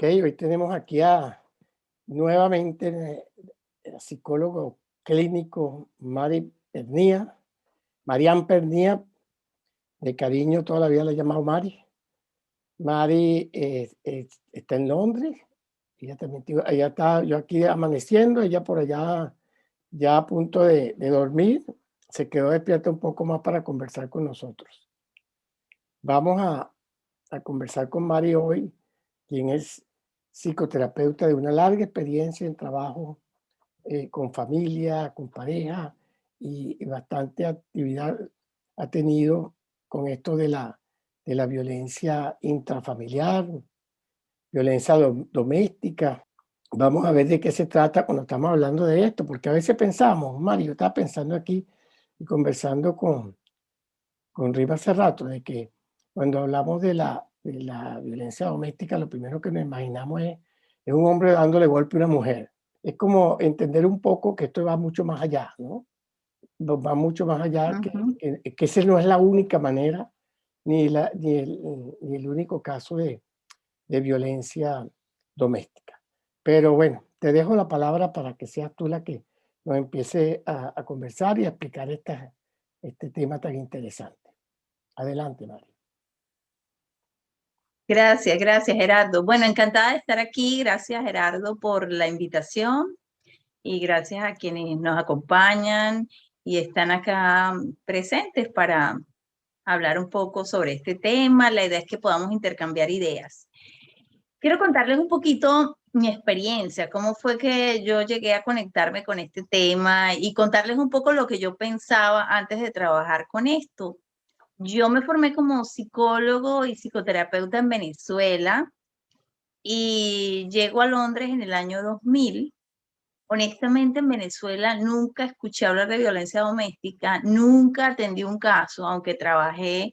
Ok, hoy tenemos aquí nuevamente el psicólogo clínico Marian Pernía, de cariño toda la vida la he llamado Mari. Mari está en Londres, ella está, yo aquí amaneciendo, ella por allá ya a punto de dormir, se quedó despierta un poco más para conversar con nosotros. Vamos a conversar con Mari hoy, quien es psicoterapeuta de una larga experiencia en trabajo con familia, con pareja y bastante actividad ha tenido con esto de la violencia intrafamiliar, violencia doméstica. Vamos a ver de qué se trata cuando estamos hablando de esto, porque a veces pensamos, Mario, yo estaba pensando aquí y conversando con Riva hace rato, de que cuando hablamos de la violencia doméstica, lo primero que nos imaginamos es un hombre dándole golpe a una mujer. Es como entender un poco que esto va mucho más allá, ¿no? Va mucho más allá, Ujú. que esa no es la única manera, ni el único caso de violencia doméstica. Pero bueno, te dejo la palabra para que seas tú la que nos empiece a conversar y a explicar este tema tan interesante. Adelante, María. Gracias, gracias Gerardo. Bueno, encantada de estar aquí. Gracias Gerardo por la invitación y gracias a quienes nos acompañan y están acá presentes para hablar un poco sobre este tema. La idea es que podamos intercambiar ideas. Quiero contarles un poquito mi experiencia, cómo fue que yo llegué a conectarme con este tema y contarles un poco lo que yo pensaba antes de trabajar con esto. Yo me formé como psicólogo y psicoterapeuta en Venezuela y llego a Londres en el año 2000. Honestamente, en Venezuela nunca escuché hablar de violencia doméstica, nunca atendí un caso, aunque trabajé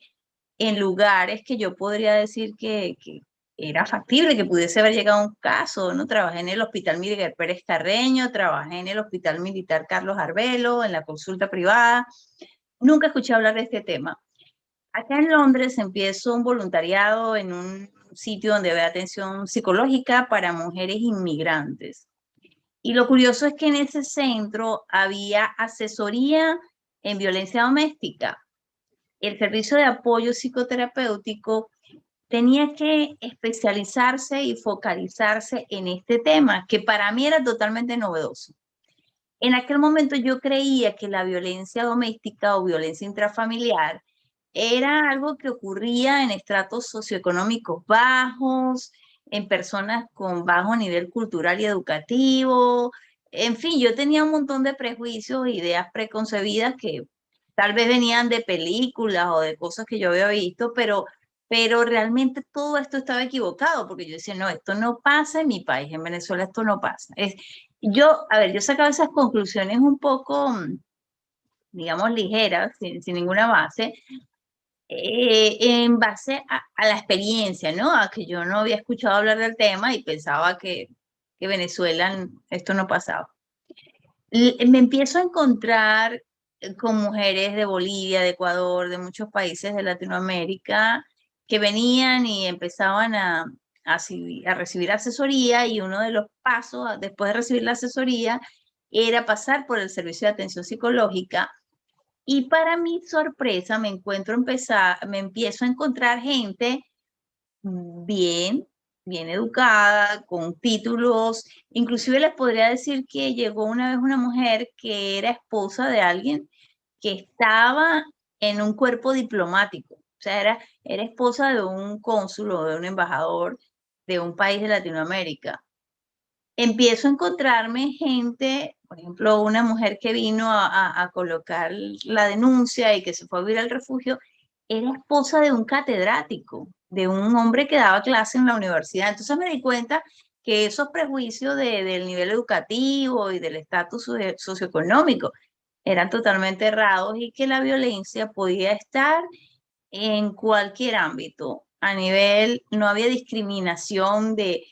en lugares que yo podría decir que era factible, que pudiese haber llegado un caso, ¿no? Trabajé en el Hospital Miguel Pérez Carreño, trabajé en el Hospital Militar Carlos Arbelo, en la consulta privada. Nunca escuché hablar de este tema. Acá en Londres empiezo un voluntariado en un sitio donde ve atención psicológica para mujeres inmigrantes. Y lo curioso es que en ese centro había asesoría en violencia doméstica. El servicio de apoyo psicoterapéutico tenía que especializarse y focalizarse en este tema, que para mí era totalmente novedoso. En aquel momento yo creía que la violencia doméstica o violencia intrafamiliar era algo que ocurría en estratos socioeconómicos bajos, en personas con bajo nivel cultural y educativo. En fin, yo tenía un montón de prejuicios e ideas preconcebidas que tal vez venían de películas o de cosas que yo había visto, pero realmente todo esto estaba equivocado, porque yo decía, no, esto no pasa en mi país, en Venezuela esto no pasa. Yo sacaba esas conclusiones un poco, digamos, ligeras, sin ninguna base, en base a la experiencia, ¿no? A que yo no había escuchado hablar del tema y pensaba que Venezuela esto no pasaba. Me empiezo a encontrar con mujeres de Bolivia, de Ecuador, de muchos países de Latinoamérica que venían y empezaban a recibir asesoría, y uno de los pasos después de recibir la asesoría era pasar por el servicio de atención psicológica. Y para mi sorpresa me empiezo a encontrar gente bien, bien educada, con títulos. Inclusive les podría decir que llegó una vez una mujer que era esposa de alguien que estaba en un cuerpo diplomático. O sea, era esposa de un cónsul o de un embajador de un país de Latinoamérica. Empiezo a encontrarme gente, por ejemplo, una mujer que vino a colocar la denuncia y que se fue a vivir al refugio, era esposa de un catedrático, de un hombre que daba clase en la universidad. Entonces me di cuenta que esos prejuicios del nivel educativo y del estatus socioeconómico eran totalmente errados, y que la violencia podía estar en cualquier ámbito. A nivel, no había discriminación de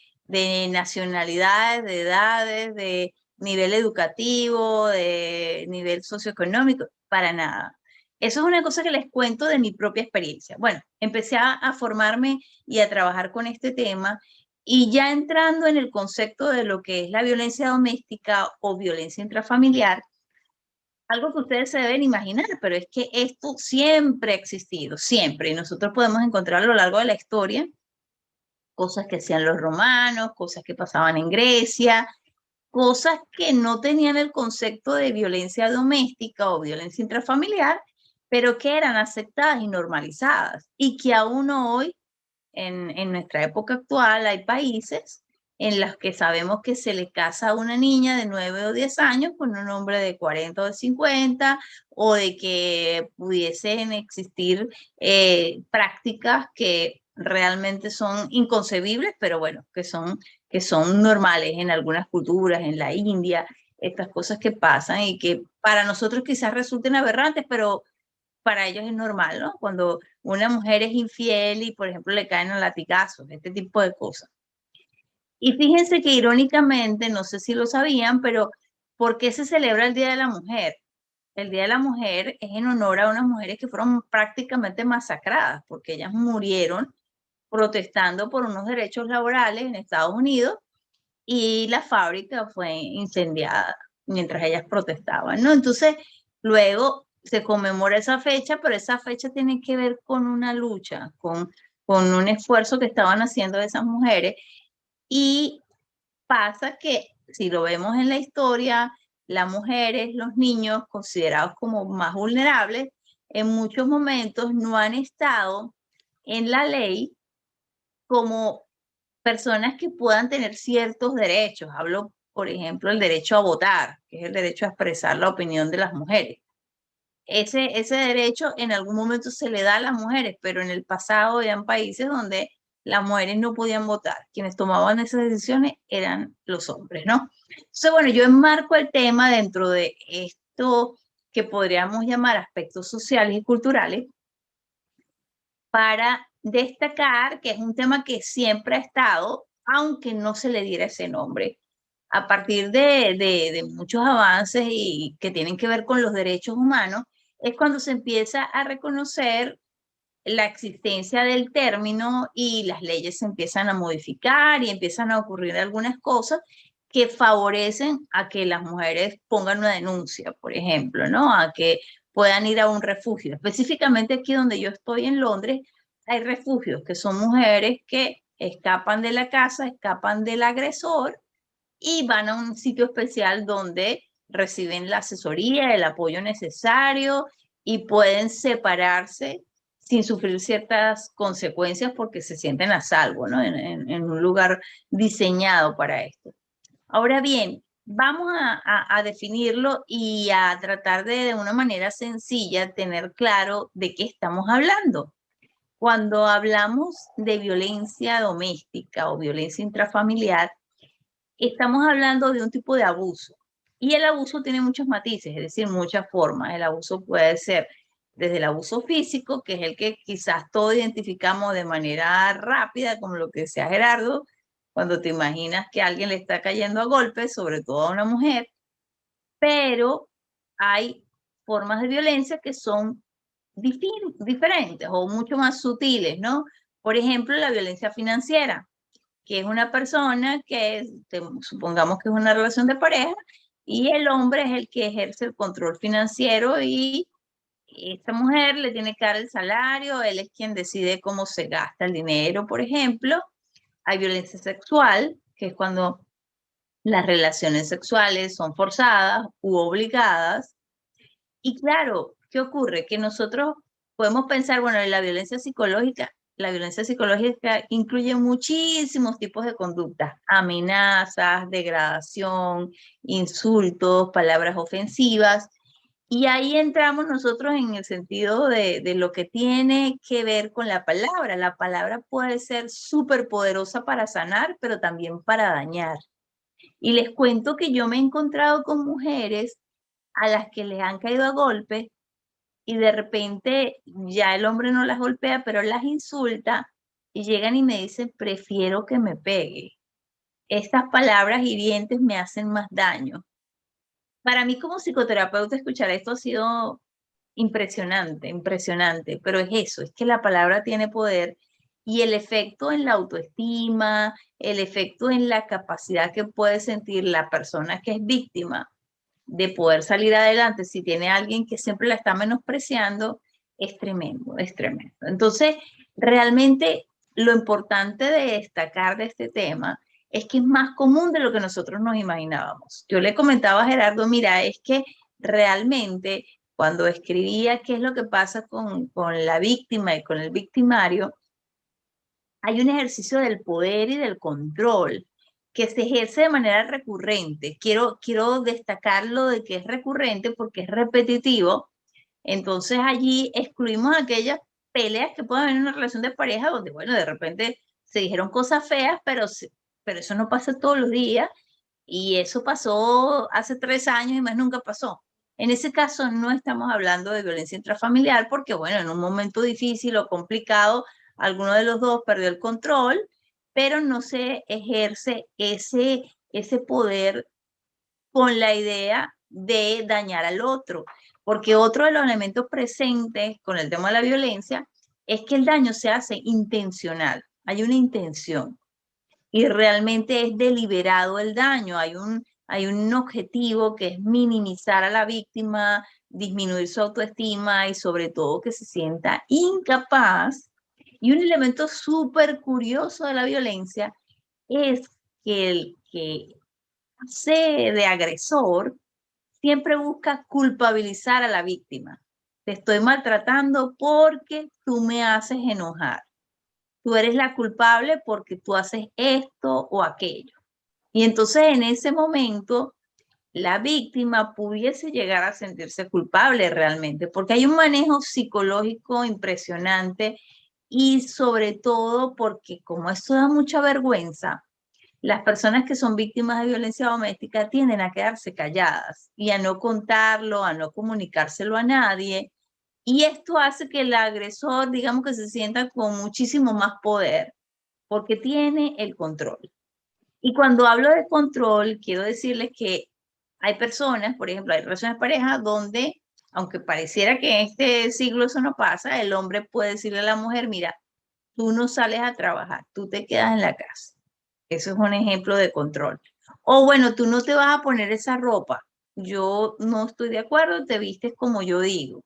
nacionalidades, de edades, de nivel educativo, de nivel socioeconómico, para nada. Eso es una cosa que les cuento de mi propia experiencia. Bueno, empecé a formarme y a trabajar con este tema, Y ya entrando en el concepto de lo que es la violencia doméstica o violencia intrafamiliar, algo que ustedes se deben imaginar, pero es que esto siempre ha existido, siempre. Y nosotros podemos encontrar a lo largo de la historia cosas que hacían los romanos, cosas que pasaban en Grecia, cosas que no tenían el concepto de violencia doméstica o violencia intrafamiliar, pero que eran aceptadas y normalizadas. Y que aún hoy, en nuestra época actual, hay países en los que sabemos que se le casa a una niña de 9 o 10 años con un hombre de 40 o de 50, o de que pudiesen existir prácticas que realmente son inconcebibles, pero bueno, que son normales en algunas culturas, en la India, estas cosas que pasan y que para nosotros quizás resulten aberrantes, pero para ellos es normal, ¿no? Cuando una mujer es infiel y, por ejemplo, le caen a latigazos, este tipo de cosas. Y fíjense que irónicamente, no sé si lo sabían, pero ¿por qué se celebra el Día de la Mujer? El Día de la Mujer es en honor a unas mujeres que fueron prácticamente masacradas, porque ellas murieron protestando por unos derechos laborales en Estados Unidos y la fábrica fue incendiada mientras ellas protestaban, ¿no? Entonces, luego se conmemora esa fecha, pero esa fecha tiene que ver con una lucha, con un esfuerzo que estaban haciendo esas mujeres. Y pasa que, si lo vemos en la historia, las mujeres, los niños, considerados como más vulnerables, en muchos momentos no han estado en la ley como personas que puedan tener ciertos derechos. Hablo, por ejemplo, el derecho a votar, que es el derecho a expresar la opinión de las mujeres. Ese derecho en algún momento se le da a las mujeres, pero en el pasado habían países donde las mujeres no podían votar. Quienes tomaban esas decisiones eran los hombres, ¿no? Entonces, bueno, yo enmarco el tema dentro de esto que podríamos llamar aspectos sociales y culturales para destacar que es un tema que siempre ha estado, aunque no se le diera ese nombre. A partir de muchos avances y que tienen que ver con los derechos humanos, es cuando se empieza a reconocer la existencia del término y las leyes se empiezan a modificar y empiezan a ocurrir algunas cosas que favorecen a que las mujeres pongan una denuncia, por ejemplo, ¿no? A que puedan ir a un refugio. Específicamente aquí donde yo estoy en Londres, hay refugios que son mujeres que escapan de la casa, escapan del agresor y van a un sitio especial donde reciben la asesoría, el apoyo necesario y pueden separarse sin sufrir ciertas consecuencias porque se sienten a salvo, ¿no? En un lugar diseñado para esto. Ahora bien, vamos a definirlo y a tratar de una manera sencilla tener claro de qué estamos hablando. Cuando hablamos de violencia doméstica o violencia intrafamiliar, estamos hablando de un tipo de abuso. Y el abuso tiene muchos matices, es decir, muchas formas. El abuso puede ser desde el abuso físico, que es el que quizás todos identificamos de manera rápida, como lo que decía Gerardo, cuando te imaginas que alguien le está cayendo a golpes, sobre todo a una mujer, pero hay formas de violencia que son diferentes o mucho más sutiles, ¿no? Por ejemplo, la violencia financiera, que es una persona que, supongamos que es una relación de pareja, y el hombre es el que ejerce el control financiero y esta mujer le tiene que dar el salario, él es quien decide cómo se gasta el dinero, por ejemplo. Hay violencia sexual, que es cuando las relaciones sexuales son forzadas u obligadas. Y claro, ¿qué ocurre? Que nosotros podemos pensar, bueno, en la violencia psicológica incluye muchísimos tipos de conductas, amenazas, degradación, insultos, palabras ofensivas. Y ahí entramos nosotros en el sentido de lo que tiene que ver con la palabra. La palabra puede ser súper poderosa para sanar, pero también para dañar. Y les cuento que yo me he encontrado con mujeres a las que les han caído a golpes y de repente ya el hombre no las golpea, pero las insulta y llegan y me dicen, prefiero que me pegue. Estas palabras hirientes me hacen más daño. Para mí como psicoterapeuta escuchar esto ha sido impresionante, impresionante, pero es eso, es que la palabra tiene poder y el efecto en la autoestima, el efecto en la capacidad que puede sentir la persona que es víctima de poder salir adelante si tiene a alguien que siempre la está menospreciando, es tremendo, es tremendo. Entonces, realmente lo importante de destacar de este tema es que es más común de lo que nosotros nos imaginábamos. Yo le comentaba a Gerardo, mira, es que realmente cuando escribía qué es lo que pasa con la víctima y con el victimario, hay un ejercicio del poder y del control que se ejerce de manera recurrente. Quiero destacarlo de que es recurrente porque es repetitivo. Entonces allí excluimos aquellas peleas que pueden haber en una relación de pareja donde, bueno, de repente se dijeron cosas feas, pero eso no pasa todos los días y eso pasó hace 3 años y más nunca pasó. En ese caso no estamos hablando de violencia intrafamiliar porque, bueno, en un momento difícil o complicado, alguno de los dos perdió el control, pero no se ejerce ese poder con la idea de dañar al otro. Porque otro de los elementos presentes con el tema de la violencia es que el daño se hace intencional, hay una intención y realmente es deliberado el daño. Hay un objetivo que es minimizar a la víctima, disminuir su autoestima y sobre todo que se sienta incapaz. Y un elemento súper curioso de la violencia es que el que hace de agresor siempre busca culpabilizar a la víctima. Te estoy maltratando porque tú me haces enojar. Tú eres la culpable porque tú haces esto o aquello. Y entonces en ese momento la víctima pudiese llegar a sentirse culpable realmente, porque hay un manejo psicológico impresionante y sobre todo porque como esto da mucha vergüenza, las personas que son víctimas de violencia doméstica tienden a quedarse calladas y a no contarlo, a no comunicárselo a nadie. Y esto hace que el agresor, digamos que se sienta con muchísimo más poder porque tiene el control. Y cuando hablo de control, quiero decirles que hay personas, por ejemplo, hay relaciones de pareja donde, aunque pareciera que en este siglo eso no pasa, el hombre puede decirle a la mujer, mira, tú no sales a trabajar, tú te quedas en la casa. Eso es un ejemplo de control. O bueno, tú no te vas a poner esa ropa. Yo no estoy de acuerdo, te vistes como yo digo.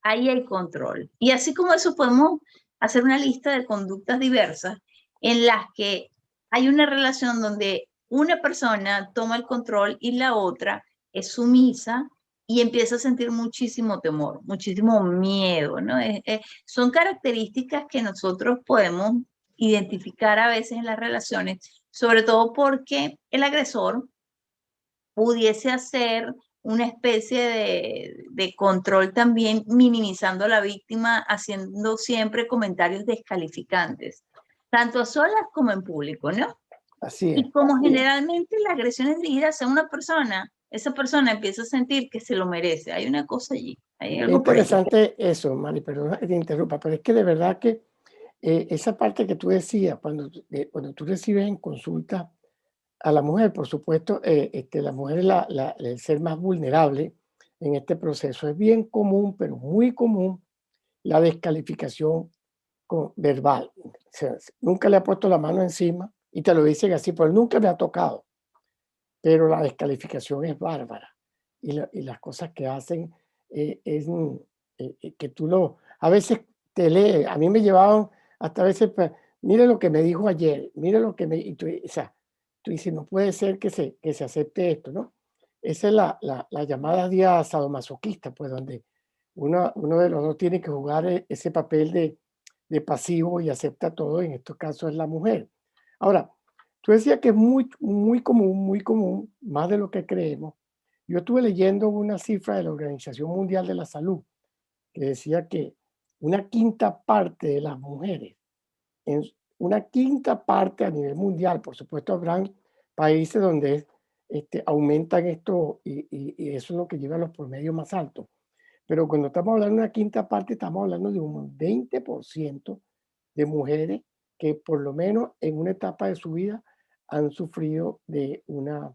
Ahí hay control. Y así como eso podemos hacer una lista de conductas diversas en las que hay una relación donde una persona toma el control y la otra es sumisa y empieza a sentir muchísimo temor, muchísimo miedo, ¿no? Son características que nosotros podemos identificar a veces en las relaciones, sobre todo porque el agresor pudiese hacer una especie de control también, minimizando a la víctima, haciendo siempre comentarios descalificantes, tanto a solas como en público, ¿no? Así es. Y como generalmente la agresión es dirigida hacia una persona, esa persona empieza a sentir que se lo merece. Hay una cosa allí, hay Qué algo por allí. interesante eso, Mari, perdona que te interrumpa, pero es que de verdad que esa parte que tú decías, cuando tú recibes en consulta a la mujer, por supuesto, la mujer es el ser más vulnerable en este proceso. Es bien común, pero muy común, la descalificación verbal. O sea, nunca le ha puesto la mano encima y te lo dicen así, pero nunca me ha tocado. Pero la descalificación es bárbara y las cosas que hacen es que a veces te lee, a mí me llevaban hasta a veces, mire lo que me dijo ayer, mire lo que y tú, o sea, tú dices, no puede ser que se acepte esto, ¿no? Esa es la llamada día sadomasoquista, pues donde uno de los dos tiene que jugar ese papel de pasivo y acepta todo, en estos casos es la mujer. Ahora, tú decías que es muy común, más de lo que creemos. Yo estuve leyendo una cifra de la Organización Mundial de la Salud que decía que una quinta parte de las mujeres, en una quinta parte a nivel mundial, por supuesto habrán países donde aumentan esto y eso es lo que lleva a los promedios más altos. Pero cuando estamos hablando de una quinta parte, estamos hablando de un 20% de mujeres que por lo menos en una etapa de su vida han sufrido de una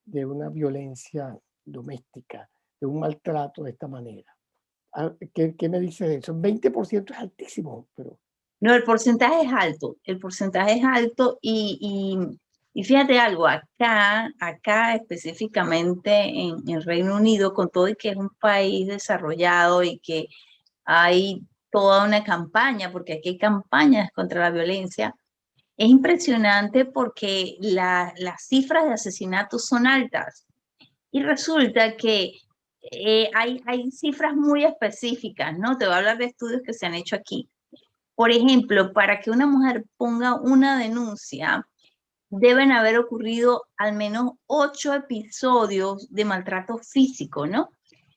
violencia doméstica, de un maltrato de esta manera. ¿Qué me dice de eso? 20% es altísimo, pero No, el porcentaje es alto y fíjate algo, acá específicamente en Reino Unido, con todo y que es un país desarrollado y que hay toda una campaña, porque aquí hay campañas contra la violencia, es impresionante porque las cifras de asesinatos son altas y resulta que hay cifras muy específicas, ¿no? Te voy a hablar de estudios que se han hecho aquí. Por ejemplo, para que una mujer ponga una denuncia, deben haber ocurrido al menos 8 episodios de maltrato físico, ¿no?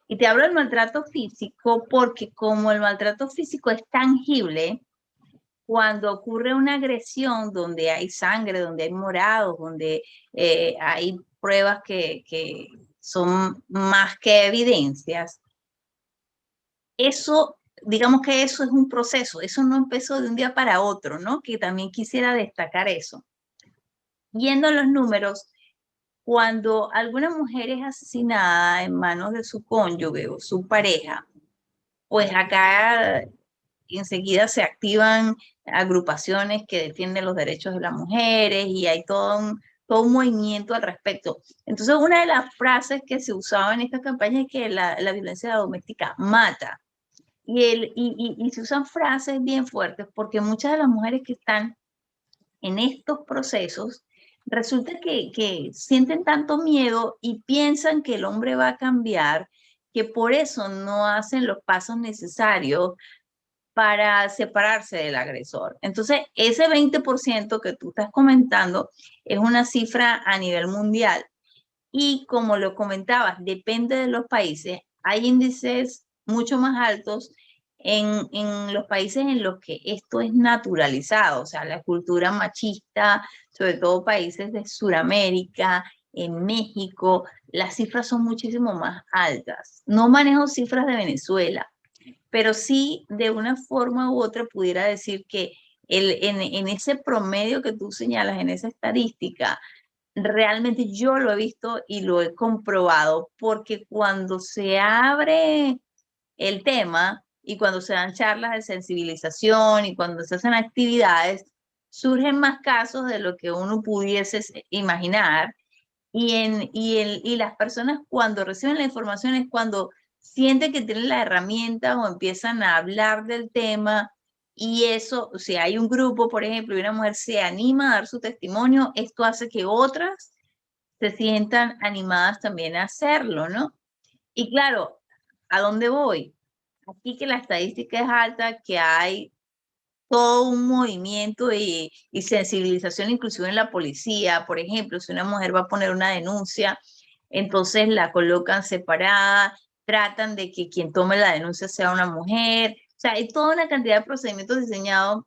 Y te hablo del maltrato físico porque como el maltrato físico es tangible, cuando ocurre una agresión donde hay sangre, donde hay morados, donde hay pruebas que son más que evidencias, eso, digamos que eso es un proceso, eso no empezó de un día para otro, ¿no? Que también quisiera destacar eso. Yendo a los números, cuando alguna mujer es asesinada en manos de su cónyuge o su pareja, pues acá enseguida se activan agrupaciones que defienden los derechos de las mujeres y hay todo un movimiento al respecto. Entonces, una de las frases que se usaba en esta campaña es que la violencia doméstica mata. Y se usan frases bien fuertes porque muchas de las mujeres que están en estos procesos resulta que sienten tanto miedo y piensan que el hombre va a cambiar, que por eso no hacen los pasos necesarios para separarse del agresor. Entonces, ese 20% que tú estás comentando es una cifra a nivel mundial. Y como lo comentabas, depende de los países. Hay índices mucho más altos en los países en los que esto es naturalizado, o sea, la cultura machista, sobre todo países de Sudamérica, en México, las cifras son muchísimo más altas. No manejo cifras de Venezuela, pero sí de una forma u otra pudiera decir que en ese promedio que tú señalas, en esa estadística, realmente yo lo he visto y lo he comprobado, porque cuando se abre el tema y cuando se dan charlas de sensibilización y cuando se hacen actividades, surgen más casos de lo que uno pudiese imaginar y las personas cuando reciben la información es cuando sienten que tienen la herramienta o empiezan a hablar del tema y eso, si hay un grupo, por ejemplo, y una mujer se anima a dar su testimonio, esto hace que otras se sientan animadas también a hacerlo, ¿no? Y claro, ¿a dónde voy? Aquí que la estadística es alta, que hay todo un movimiento y sensibilización inclusive en la policía. Por ejemplo, si una mujer va a poner una denuncia, entonces la colocan separada, tratan de que quien tome la denuncia sea una mujer. O sea, hay toda una cantidad de procedimientos diseñados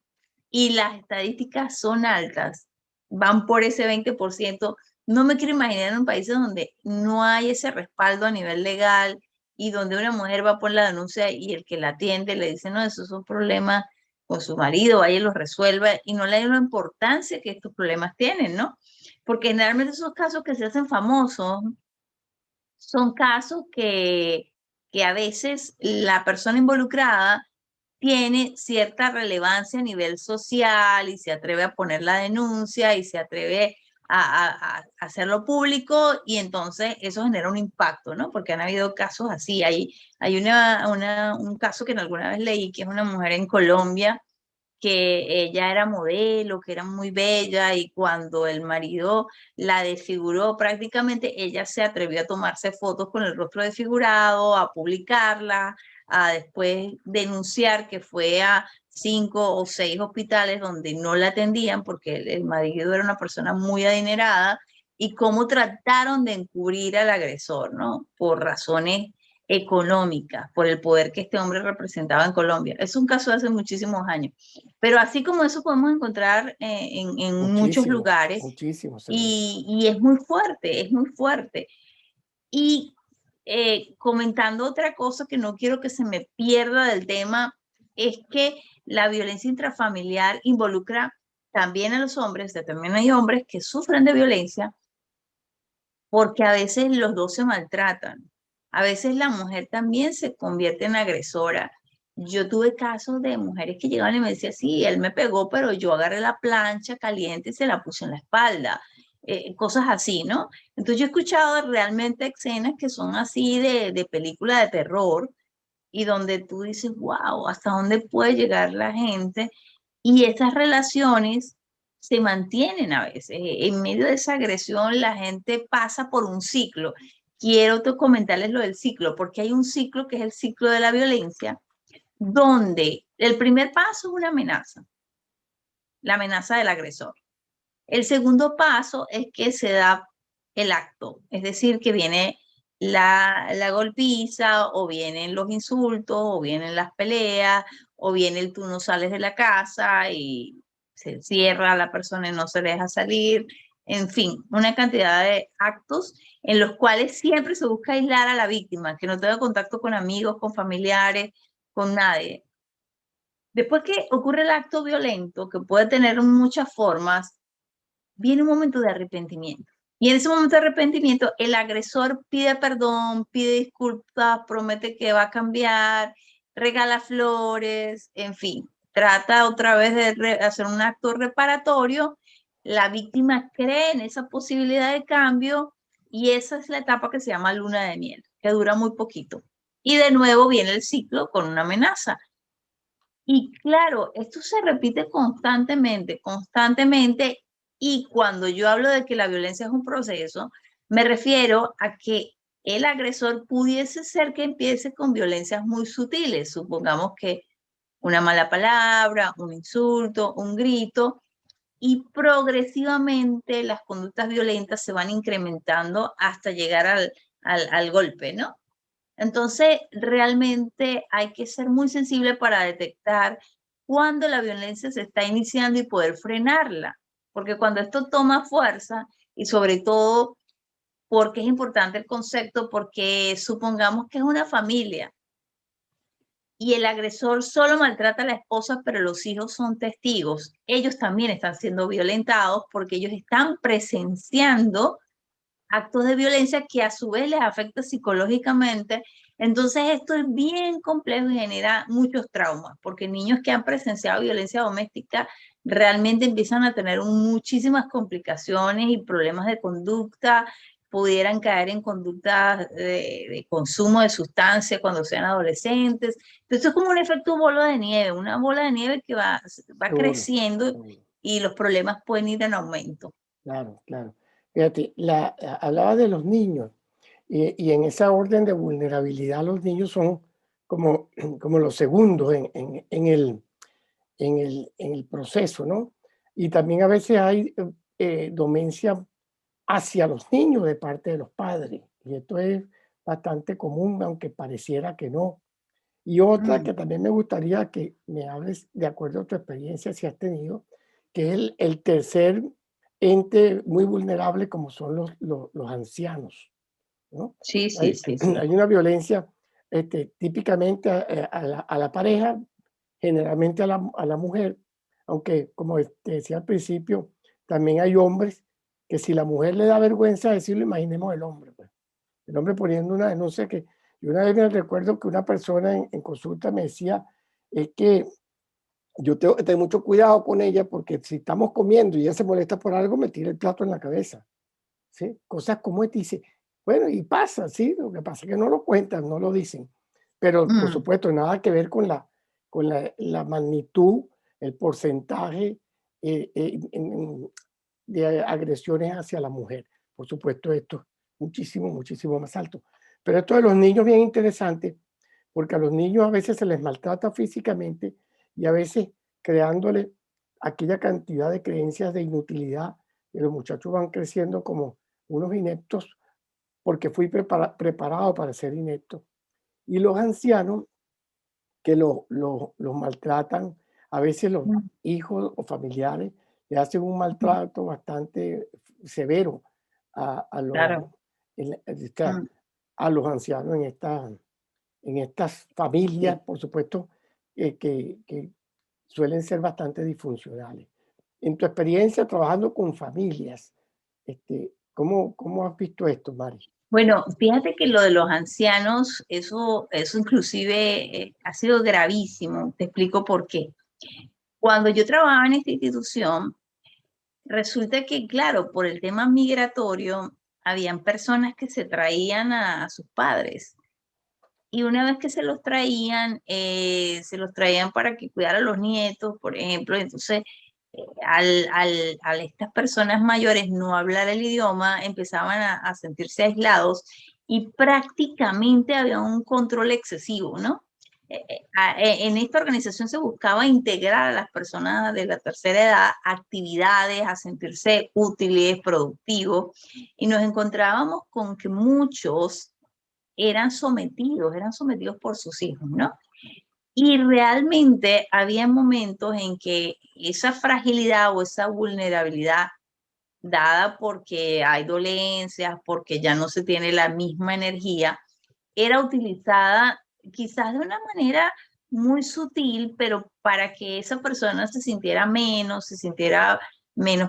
y las estadísticas son altas, van por ese 20%. No me quiero imaginar en un país donde no hay ese respaldo a nivel legal y donde una mujer va a poner la denuncia y el que la atiende le dice, no, eso es un problema con su marido, vaya y los resuelva y no le da la importancia que estos problemas tienen, ¿no? Porque generalmente esos casos que se hacen famosos son casos que a veces la persona involucrada tiene cierta relevancia a nivel social y se atreve a poner la denuncia y se atreve a hacerlo público y entonces eso genera un impacto, ¿no? Porque han habido casos así. Hay un caso que en alguna vez leí que es una mujer en Colombia que ella era modelo, que era muy bella y cuando el marido la desfiguró prácticamente, ella se atrevió a tomarse fotos con el rostro desfigurado, a publicarla, a después denunciar que fue a 5 o 6 hospitales donde no la atendían porque el marido era una persona muy adinerada y cómo trataron de encubrir al agresor, ¿no? Por razones económicas, por el poder que este hombre representaba en Colombia. Es un caso de hace muchísimos años. Pero así como eso podemos encontrar en muchos Muchísimo, lugares muchísimo, seguro. y es muy fuerte, es muy fuerte. Y comentando otra cosa que no quiero que se me pierda del tema, es que la violencia intrafamiliar involucra también a los hombres, también hay hombres que sufren de violencia porque a veces los dos se maltratan. A veces la mujer también se convierte en agresora yo tuve casos de mujeres que llegaban y me decían, sí, él me pegó, pero yo agarré la plancha caliente y se la puse en la espalda. Cosas así, ¿no? Entonces yo he escuchado realmente escenas que son así de película de terror y donde tú dices, wow, ¿hasta dónde puede llegar la gente? Y esas relaciones se mantienen a veces. En medio de esa agresión, la gente pasa por un ciclo. Quiero comentarles lo del ciclo, porque hay un ciclo que es el ciclo de la violencia, donde el primer paso es una amenaza, la amenaza del agresor. El segundo paso es que se da el acto, es decir, que viene la golpiza, o vienen los insultos, o vienen las peleas, o viene el tú no sales de la casa y se encierra a la persona y no se deja salir. En fin, una cantidad de actos en los cuales siempre se busca aislar a la víctima, que no tenga contacto con amigos, con familiares, con nadie. Después que ocurre el acto violento, que puede tener muchas formas, viene un momento de arrepentimiento. Y en ese momento de arrepentimiento, el agresor pide perdón, pide disculpas, promete que va a cambiar, regala flores, en fin, trata otra vez de hacer un acto reparatorio. La víctima cree en esa posibilidad de cambio y esa es la etapa que se llama luna de miel, que dura muy poquito. Y de nuevo viene el ciclo con una amenaza. Y claro, esto se repite constantemente, constantemente. Y cuando yo hablo de que la violencia es un proceso, me refiero a que el agresor pudiese ser que empiece con violencias muy sutiles. Supongamos que una mala palabra, un insulto, un grito, y progresivamente las conductas violentas se van incrementando hasta llegar al golpe, ¿no? Entonces, realmente hay que ser muy sensible para detectar cuando la violencia se está iniciando y poder frenarla, porque cuando esto toma fuerza, y sobre todo porque es importante el concepto, porque supongamos que es una familia y el agresor solo maltrata a la esposa, pero los hijos son testigos, ellos también están siendo violentados porque ellos están presenciando actos de violencia que a su vez les afecta psicológicamente. Entonces esto es bien complejo y genera muchos traumas, porque niños que han presenciado violencia doméstica realmente empiezan a tener muchísimas complicaciones y problemas de conducta, pudieran caer en conductas de consumo de sustancias cuando sean adolescentes. Entonces es como un efecto bola de nieve, una bola de nieve que va Seguro, creciendo seguro. y los problemas pueden ir en aumento. Claro, claro. Fíjate, hablaba de los niños y en esa orden de vulnerabilidad los niños son como, como los segundos en el proceso, ¿no? Y también a veces hay domencia hacia los niños de parte de los padres. Y esto es bastante común, aunque pareciera que no. Y otra Mm, que también me gustaría que me hables, de acuerdo a tu experiencia, si has tenido, que es el tercer ente muy vulnerable, como son los ancianos, ¿no? sí, sí, Hay, sí, sí. hay una violencia típicamente a la pareja, generalmente a la mujer, aunque como te decía al principio, también hay hombres que si la mujer le da vergüenza decirlo, imaginemos el hombre, pues. El hombre poniendo una denuncia que, y una vez me recuerdo que una persona en consulta me decía, es que yo tengo que tener mucho cuidado con ella porque si estamos comiendo y ella se molesta por algo, me tira el plato en la cabeza, ¿sí? Cosas como esta, dice, bueno, y pasa, ¿sí? Lo que pasa es que no lo cuentan, no lo dicen. Pero, por Mm. supuesto, nada que ver con la magnitud, el porcentaje de agresiones hacia la mujer. Por supuesto, esto es muchísimo, muchísimo más alto. Pero esto de los niños es bien interesante, porque a los niños a veces se les maltrata físicamente y a veces creándole aquella cantidad de creencias de inutilidad, y los muchachos van creciendo como unos ineptos porque fui preparado para ser inepto. Y los ancianos que los maltratan, a veces los Mm. hijos o familiares le hacen un maltrato bastante severo a los, Claro. a Mm. a los ancianos en estas familias, Sí. por supuesto, que suelen ser bastante disfuncionales. En tu experiencia trabajando con familias, ¿cómo has visto esto, Mari? Bueno, fíjate que lo de los ancianos, eso inclusive ha sido gravísimo. Te explico por qué. Cuando yo trabajaba en esta institución, resulta que, claro, por el tema migratorio, habían personas que se traían a sus padres. Y una vez que se los traían para que cuidara a los nietos, por ejemplo. Entonces, al estas personas mayores no hablar el idioma, empezaban a sentirse aislados y prácticamente había un control excesivo, ¿no? En esta organización se buscaba integrar a las personas de la tercera edad a actividades, a sentirse útiles, productivos, y nos encontrábamos con que muchos eran sometidos por sus hijos, ¿no? Y realmente había momentos en que esa fragilidad o esa vulnerabilidad dada porque hay dolencias, porque ya no se tiene la misma energía, era utilizada quizás de una manera muy sutil, pero para que esa persona se sintiera menos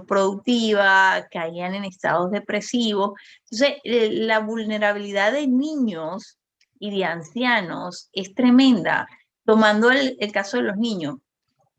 productiva, caían en estados depresivos. Entonces, la vulnerabilidad de niños y de ancianos es tremenda. Tomando el caso de los niños,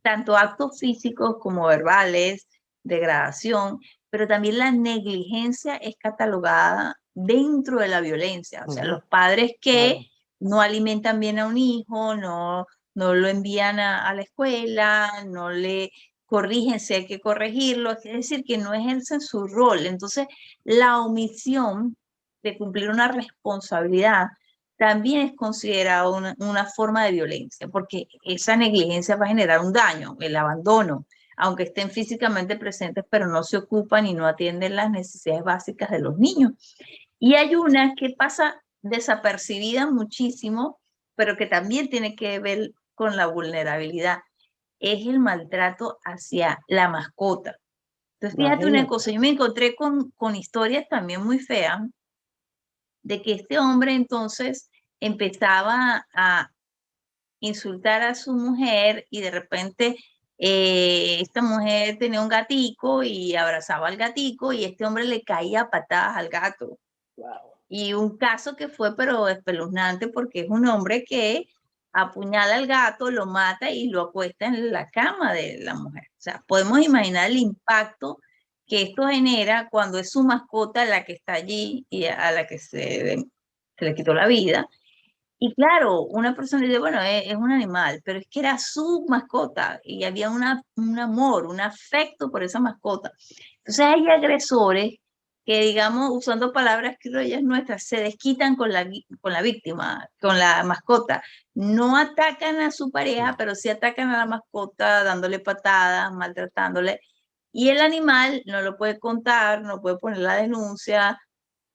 tanto actos físicos como verbales, degradación, pero también la negligencia es catalogada dentro de la violencia. O sea, los padres que Claro. no alimentan bien a un hijo, no lo envían a la escuela, no le corrigen si hay que corregirlo, es decir, que no ejercen su rol. Entonces, la omisión de cumplir una responsabilidad también es considerada una forma de violencia, porque esa negligencia va a generar un daño, el abandono, aunque estén físicamente presentes, pero no se ocupan y no atienden las necesidades básicas de los niños. Y hay una que pasa desapercibida muchísimo, pero que también tiene que ver con la vulnerabilidad, es el maltrato hacia la mascota. Entonces, fíjate una Imagínate. cosa, yo me encontré con historias también muy feas de que este hombre entonces empezaba a insultar a su mujer y de repente esta mujer tenía un gatico y abrazaba al gatico y este hombre le caía a patadas al gato. Wow. Y un caso que fue pero espeluznante porque es un hombre que apuñala al gato, lo mata y lo acuesta en la cama de la mujer. O sea, podemos imaginar el impacto que esto genera cuando es su mascota la que está allí y a la que se le quitó la vida. Y claro, una persona dice, bueno, es un animal, pero es que era su mascota y había un amor, un afecto por esa mascota. Entonces hay agresores que, digamos, usando palabras criollas nuestras, se desquitan con la víctima, con la mascota. No atacan a su pareja, pero sí atacan a la mascota dándole patadas, maltratándole. Y el animal no lo puede contar, no puede poner la denuncia,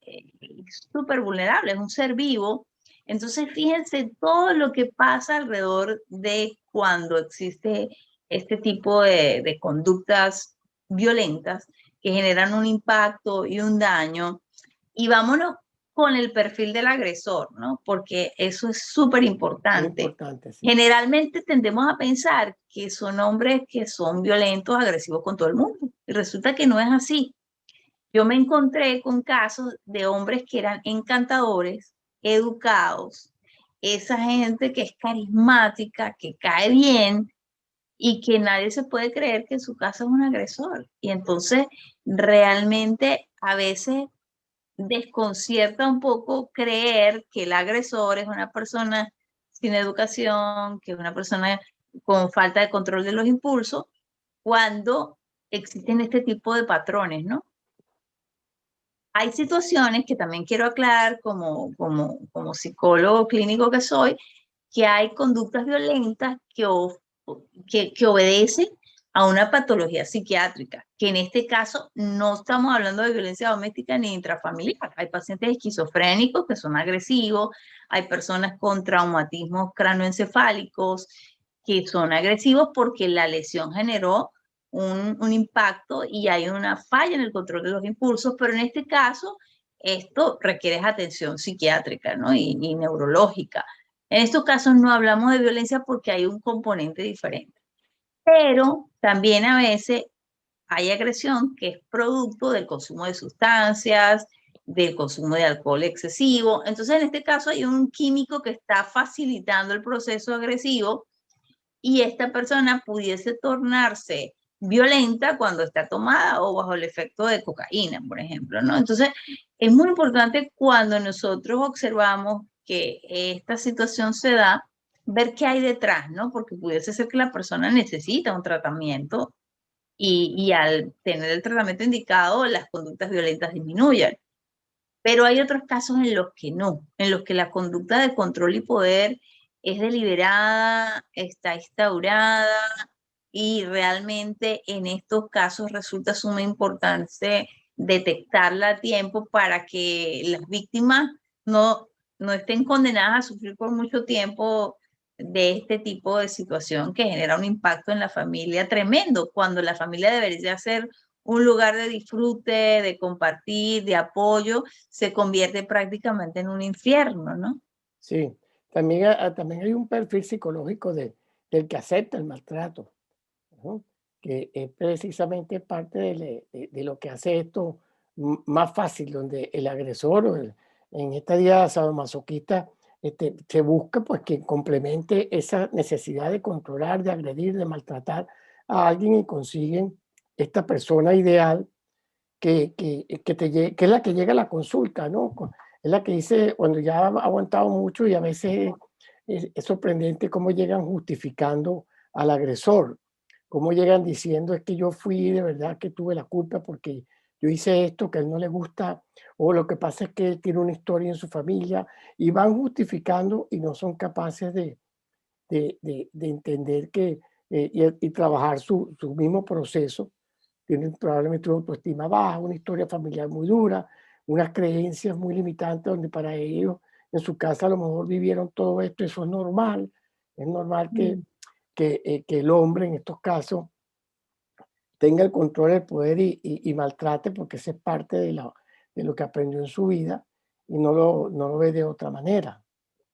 es súper vulnerable, es un ser vivo. Entonces, fíjense todo lo que pasa alrededor de cuando existe este tipo de conductas violentas que generan un impacto y un daño. Y vámonos con el perfil del agresor, ¿no? Porque eso es súper Muy importante. importante, sí. Generalmente tendemos a pensar que son hombres que son violentos, agresivos con todo el mundo. Y resulta que no es así. Yo me encontré con casos de hombres que eran encantadores, educados, esa gente que es carismática, que cae bien y que nadie se puede creer que en su casa es un agresor. Y entonces realmente a veces desconcierta un poco creer que el agresor es una persona sin educación, que es una persona con falta de control de los impulsos, cuando existen este tipo de patrones, ¿no? Hay situaciones que también quiero aclarar como psicólogo clínico que soy, que hay conductas violentas que obedecen a una patología psiquiátrica, que en este caso no estamos hablando de violencia doméstica ni intrafamiliar. Hay pacientes esquizofrénicos que son agresivos, hay personas con traumatismos cranoencefálicos que son agresivos porque la lesión generó un impacto y hay una falla en el control de los impulsos, pero en este caso esto requiere atención psiquiátrica, ¿no? y neurológica. En estos casos no hablamos de violencia porque hay un componente diferente, pero también a veces hay agresión que es producto del consumo de sustancias del consumo de alcohol excesivo. Entonces, en este caso hay un químico que está facilitando el proceso agresivo y esta persona pudiese tornarse violenta cuando está tomada o bajo el efecto de cocaína, por ejemplo, ¿no? Entonces, es muy importante cuando nosotros observamos que esta situación se da, ver qué hay detrás, ¿no? Porque pudiese ser que la persona necesita un tratamiento y al tener el tratamiento indicado, las conductas violentas disminuyan. Pero hay otros casos en los que no, en los que la conducta de control y poder es deliberada, está instaurada y realmente en estos casos resulta suma importancia detectarla a tiempo para que las víctimas no estén condenadas a sufrir por mucho tiempo de este tipo de situación que genera un impacto en la familia tremendo, cuando la familia debería ser un lugar de disfrute, de compartir, de apoyo, se convierte prácticamente en un infierno, ¿no? Sí, también, también hay un perfil psicológico del que acepta el maltrato, ¿no? Que es precisamente parte de lo que hace esto más fácil, donde el agresor en esta día sadomasoquista se busca pues que complemente esa necesidad de controlar, de agredir, de maltratar a alguien y consiguen esta persona ideal que es la que llega a la consulta, ¿no? Es la que dice, cuando ya ha aguantado mucho y a veces es sorprendente cómo llegan justificando al agresor, cómo llegan diciendo es que yo fui de verdad que tuve la culpa porque yo hice esto que a él no le gusta, o lo que pasa es que él tiene una historia en su familia y van justificando y no son capaces de entender que y trabajar su mismo proceso. Tienen probablemente una autoestima baja, una historia familiar muy dura, unas creencias muy limitantes donde para ellos en su casa a lo mejor vivieron todo esto, eso es normal Mm. que el hombre en estos casos tenga el control del poder y maltrate porque esa es parte de lo que aprendió en su vida y no lo ve de otra manera.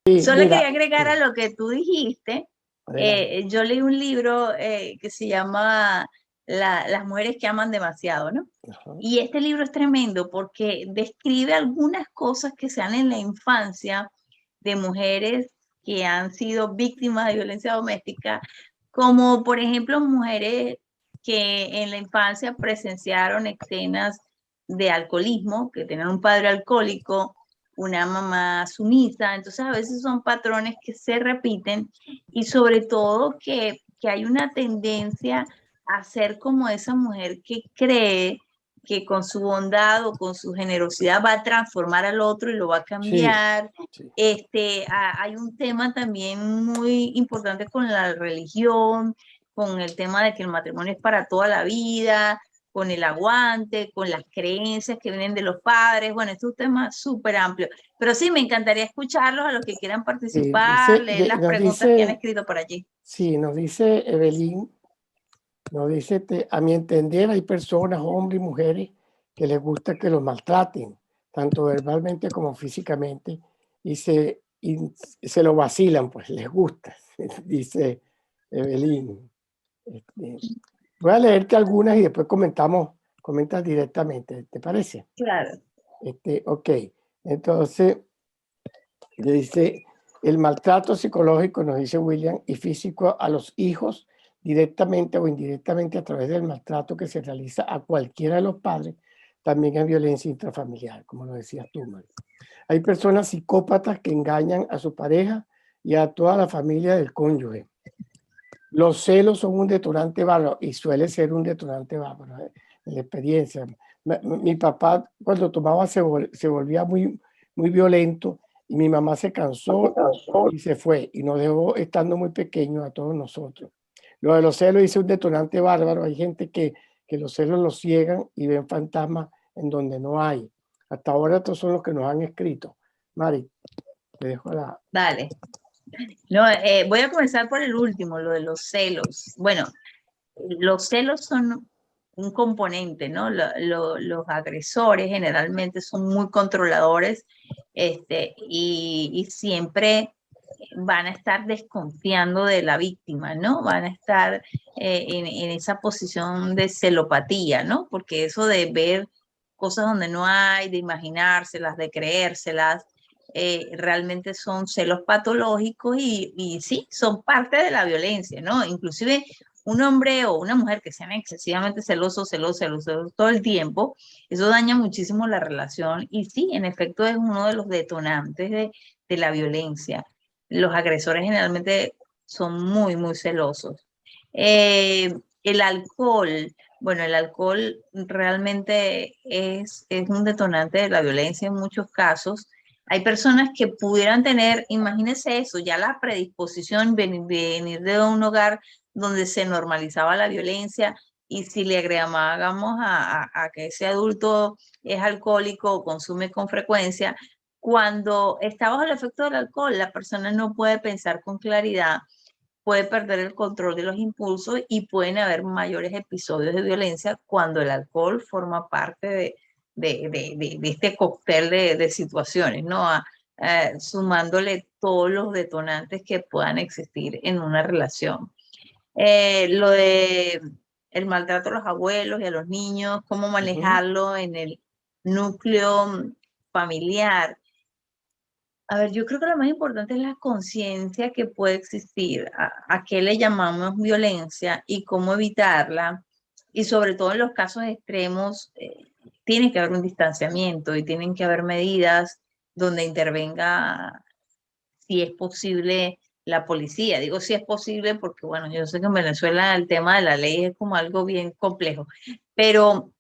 Sí, Solo mira, quería agregar a sí, lo que tú dijiste. adelante. Yo leí un libro que se llama Las mujeres que aman demasiado, ¿no? Ajá, Y este libro es tremendo porque describe algunas cosas que se dan en la infancia de mujeres que han sido víctimas de violencia doméstica, como por ejemplo mujeres que en la infancia presenciaron escenas de alcoholismo, que tenían un padre alcohólico, una mamá sumisa. Entonces a veces son patrones que se repiten y sobre todo que hay una tendencia a ser como esa mujer que cree que con su bondad o con su generosidad va a transformar al otro y lo va a sí, cambiar. sí, Hay un tema también muy importante con la religión, con el tema de que el matrimonio es para toda la vida, con el aguante, con las creencias que vienen de los padres. Bueno, este es un tema súper amplio. Pero sí, me encantaría escucharlos a los que quieran participar, leer las nos preguntas que han dice, escrito por allí. sí, nos dice Evelyn. Nos dice, a mi entender, hay personas, hombres y mujeres, que les gusta que los maltraten, tanto verbalmente como físicamente, y se lo vacilan, pues les gusta, dice Evelyn. Este, voy a leerte algunas y después comentas directamente, ¿te parece? Claro. Ok, entonces, dice, el maltrato psicológico, nos dice William, y físico a los hijos, directamente o indirectamente a través del maltrato que se realiza a cualquiera de los padres, también es violencia intrafamiliar, como lo decías tú, Mario. Hay personas psicópatas que engañan a su pareja y a toda la familia del cónyuge. Los celos son un detonante bárbaro y suele ser un detonante bárbaro en la experiencia. Mi papá cuando tomaba se volvía muy violento y mi mamá se cansó y se fue y nos dejó estando muy pequeños a todos nosotros. Lo de los celos dice un detonante bárbaro. Hay gente que los celos los ciegan y ven fantasmas en donde no hay. Hasta ahora estos son los que nos han escrito. Mari, te dejo la... Vale. No, voy a comenzar por el último, lo de los celos. Bueno, los celos son un componente, ¿no? Los agresores generalmente son muy controladores, y siempre van a estar desconfiando de la víctima, ¿no? Van a estar en esa posición de celopatía, ¿no? Porque eso de ver cosas donde no hay, de imaginárselas, de creérselas. Realmente son celos patológicos y sí, son parte de la violencia, ¿no? Inclusive un hombre o una mujer que sean excesivamente celosos todo el tiempo, eso daña muchísimo la relación y sí, en efecto es uno de los detonantes de la violencia. Los agresores generalmente son muy celosos. El alcohol, bueno, el alcohol realmente es un detonante de la violencia en muchos casos. Hay personas que pudieran tener, imagínense eso, ya la predisposición, venir de un hogar donde se normalizaba la violencia y si le agregamos a que ese adulto es alcohólico o consume con frecuencia, cuando está bajo el efecto del alcohol, la persona no puede pensar con claridad, puede perder el control de los impulsos y pueden haber mayores episodios de violencia cuando el alcohol forma parte de este cóctel de situaciones, ¿no? Sumándole todos los detonantes que puedan existir en una relación. Lo de el maltrato a los abuelos y a los niños, cómo manejarlo en el núcleo familiar. A ver, yo creo que lo más importante es la conciencia que puede existir, a qué le llamamos violencia y cómo evitarla. Y sobre todo en los casos extremos, tiene que haber un distanciamiento y tienen que haber medidas donde intervenga, si es posible, la policía. Digo si es posible porque, bueno, yo sé que en Venezuela el tema de la ley es como algo bien complejo, pero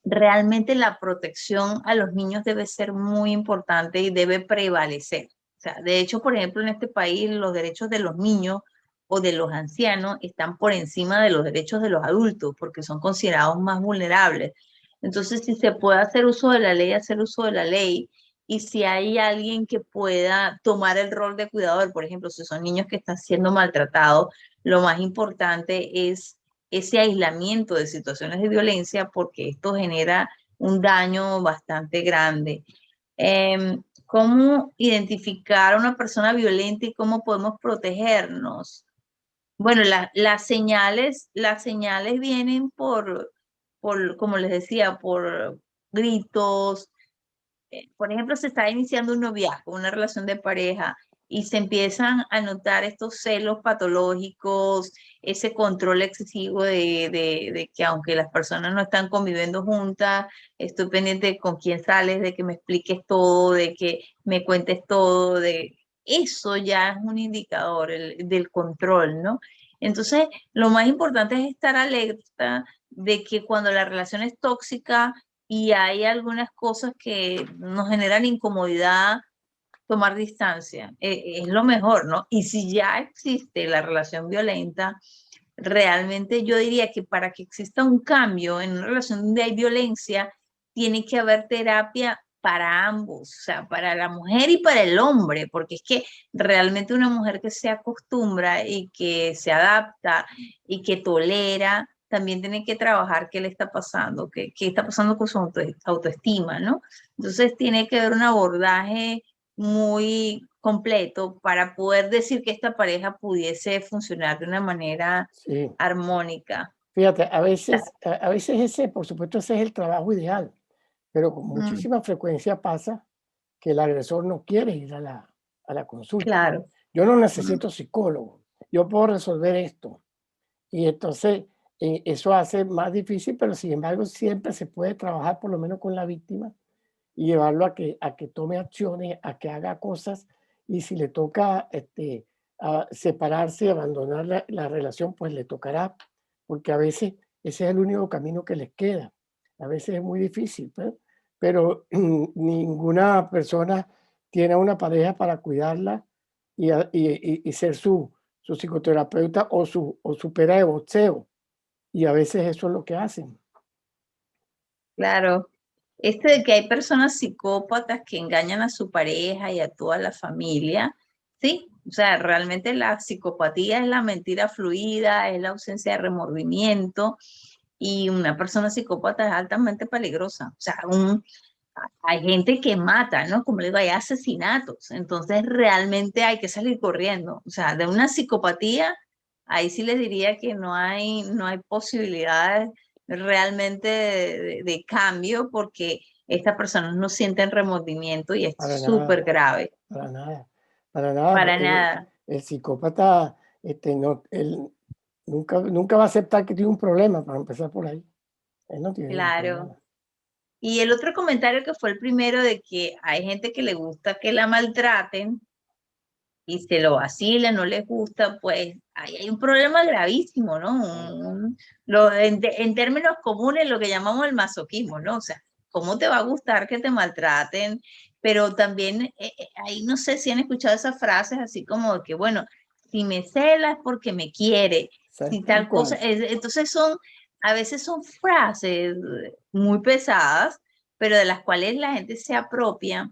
realmente la protección a los niños debe ser muy importante y debe prevalecer. O sea, de hecho, por ejemplo, en este país los derechos de los niños o de los ancianos están por encima de los derechos de los adultos porque son considerados más vulnerables. Entonces, si se puede hacer uso de la ley, hacer uso de la ley. Y si hay alguien que pueda tomar el rol de cuidador, por ejemplo, si son niños que están siendo maltratados, lo más importante es ese aislamiento de situaciones de violencia porque esto genera un daño bastante grande. ¿Cómo identificar a una persona violenta y cómo podemos protegernos? Bueno, las señales vienen como les decía, por gritos. Por ejemplo, se está iniciando un noviazgo, una relación de pareja, y se empiezan a notar estos celos patológicos, ese control excesivo de que aunque las personas no están conviviendo juntas, estoy pendiente de con quién sales, de que me expliques todo, de que me cuentes todo, de eso ya es un indicador del control, ¿no? Entonces, lo más importante es estar alerta de que cuando la relación es tóxica, y hay algunas cosas que nos generan incomodidad, tomar distancia, es lo mejor, ¿no? Y si ya existe la relación violenta, realmente yo diría que para que exista un cambio en una relación donde hay violencia, tiene que haber terapia para ambos, o sea, para la mujer y para el hombre, porque es que realmente una mujer que se acostumbra y que se adapta y que tolera, también tiene que trabajar qué le está pasando, qué está pasando con su autoestima, ¿no? Entonces tiene que haber un abordaje muy completo para poder decir que esta pareja pudiese funcionar de una manera Sí. armónica. Fíjate, a veces ese, por supuesto, ese es el trabajo ideal, pero con Mm, muchísima frecuencia pasa que el agresor no quiere ir a la consulta. claro. Yo no Mm, necesito psicólogo, yo puedo resolver esto. Y entonces eso hace más difícil, pero sin embargo siempre se puede trabajar por lo menos con la víctima y llevarlo a que tome acciones, a que haga cosas y si le toca a separarse y abandonar la relación, pues le tocará, porque a veces ese es el único camino que les queda. A veces es muy difícil, pues, pero ninguna persona tiene una pareja para cuidarla y ser su psicoterapeuta o su pera de boxeo. Y a veces eso es lo que hacen. claro. Este de que hay personas psicópatas que engañan a su pareja y a toda la familia, sí, o sea, realmente la psicopatía es la mentira fluida, es la ausencia de remordimiento y una persona psicópata es altamente peligrosa. O sea, hay gente que mata, ¿no? Como le digo, hay asesinatos. Entonces, realmente hay que salir corriendo. O sea, de una psicopatía, ahí sí les diría que no hay posibilidades realmente de cambio, porque estas personas no sienten remordimiento y esto Para es nada, súper grave. para nada, para nada, Para porque nada, el psicópata, no, él nunca va a aceptar que tiene un problema, para empezar por ahí. Él no tiene ningún claro. problema. Y el otro comentario que fue el primero de que hay gente que le gusta que la maltraten y se lo vacilan, no les gusta, pues ahí hay un problema gravísimo, ¿no? En términos comunes, lo que llamamos el masoquismo, ¿no? O sea, ¿cómo te va a gustar que te maltraten? Pero también, ahí no sé si han escuchado esas frases así como de que, bueno, si me celas porque me quiere, ¿Sabes? si Tal tal cosa, cual. entonces a veces son frases muy pesadas, pero de las cuales la gente se apropia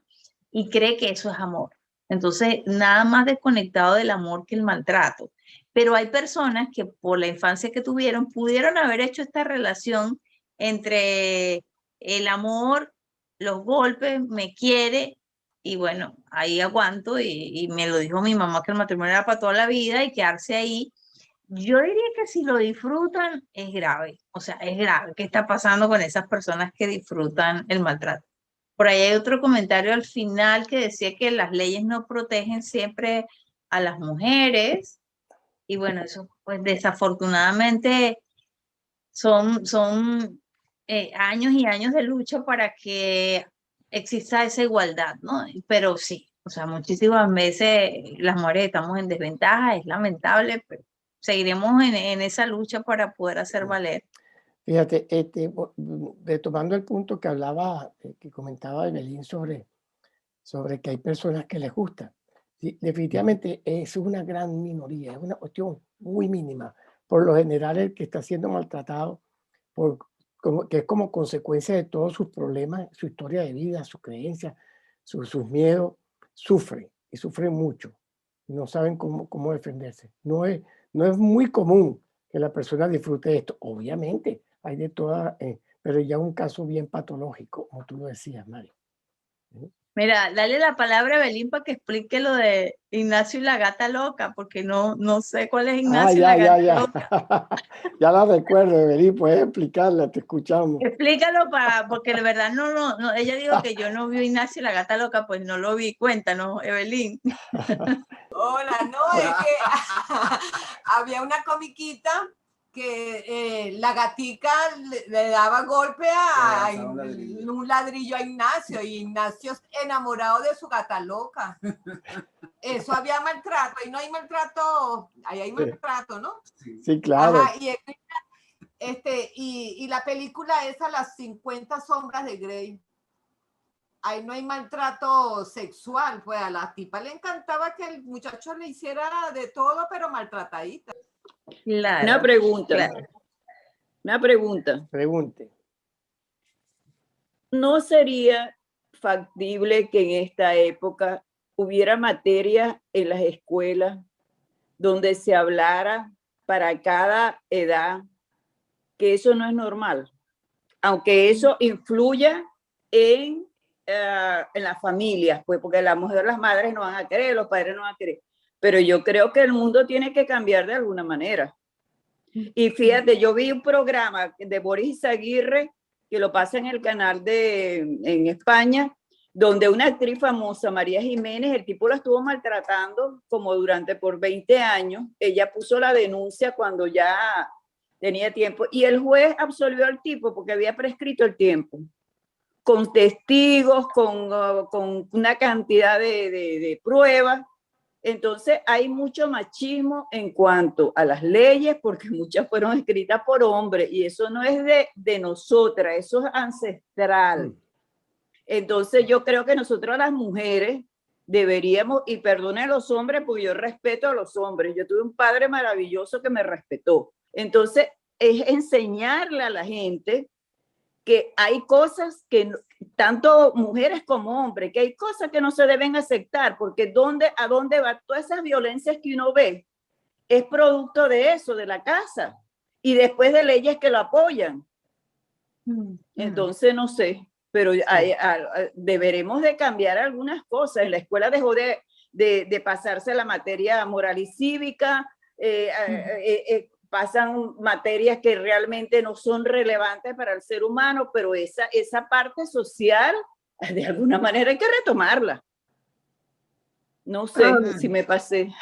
y cree que eso es amor. Entonces, nada más desconectado del amor que el maltrato. Pero hay personas que por la infancia que tuvieron pudieron haber hecho esta relación entre el amor, los golpes, me quiere y bueno, ahí aguanto y me lo dijo mi mamá que el matrimonio era para toda la vida y quedarse ahí. Yo diría que si lo disfrutan es grave, o sea, es grave. ¿Qué está pasando con esas personas que disfrutan el maltrato? Por ahí hay otro comentario al final que decía que las leyes no protegen siempre a las mujeres y bueno, eso pues desafortunadamente son años y años de lucha para que exista esa igualdad, ¿no? Pero sí, o sea, muchísimas veces las mujeres estamos en desventaja, es lamentable, pero seguiremos en esa lucha para poder hacer valer. Fíjate, retomando el punto que hablaba, que comentaba Evelyn sobre que hay personas que les gusta. Sí, definitivamente es una gran minoría, es una cuestión muy mínima. Por lo general, el que está siendo maltratado, que es como consecuencia de todos sus problemas, su historia de vida, sus creencias, sus miedos, sufre y sufre mucho. No saben cómo defenderse. No es muy común que la persona disfrute de esto. Obviamente, hay de todas, pero ya un caso bien patológico, como tú lo decías, Mario. Mira, dale la palabra a Belín para que explique lo de Ignacio y la gata loca, porque no sé cuál es Ah, Ignacio y la ya, ya, gata ya. loca. Ya la recuerdo, Evelyn, puedes explicarla, te escuchamos. Explícalo porque de verdad no, ella dijo que yo no vi Ignacio y la gata loca, pues no lo vi. Cuéntanos, Evelyn. Hola, no, es que había una comiquita que la gatica le daba golpe a un ladrillo a Ignacio y Ignacio enamorado de su gata loca. Eso había maltrato, ahí no hay maltrato, ahí hay maltrato, ¿no? Sí, claro. Ajá, y la película esa, Las 50 sombras de Grey. Ahí no hay maltrato sexual, pues a la tipa le encantaba que el muchacho le hiciera de todo, pero maltratadita. Claro. Una pregunta. Claro. Una pregunta. Pregunte. ¿No sería factible que en esta época hubiera materia en las escuelas donde se hablara para cada edad que eso no es normal? Aunque eso influya en las familias, pues porque a lo mejor las madres no van a querer, los padres no van a querer. Pero yo creo que el mundo tiene que cambiar de alguna manera. Y fíjate, yo vi un programa de Boris Izaguirre que lo pasa en el canal en España, donde una actriz famosa, María Jiménez, el tipo la estuvo maltratando como por 20 años. Ella puso la denuncia cuando ya tenía tiempo y el juez absolvió al tipo porque había prescrito el tiempo, con testigos, con una cantidad de pruebas. Entonces hay mucho machismo en cuanto a las leyes porque muchas fueron escritas por hombres y eso no es de nosotras, eso es ancestral. Entonces yo creo que nosotros las mujeres deberíamos, y perdonen a los hombres porque yo respeto a los hombres, yo tuve un padre maravilloso que me respetó. Entonces es enseñarle a la gente que hay cosas que, tanto mujeres como hombres, que hay cosas que no se deben aceptar, porque ¿a dónde va? Todas esas violencias que uno ve es producto de eso, de la casa, y después de leyes que lo apoyan. Entonces, no sé, pero deberemos de cambiar algunas cosas. En la escuela dejó de pasarse la materia moral y cívica, pasan materias que realmente no son relevantes para el ser humano, pero esa parte social, de alguna manera hay que retomarla. No sé si me pasé.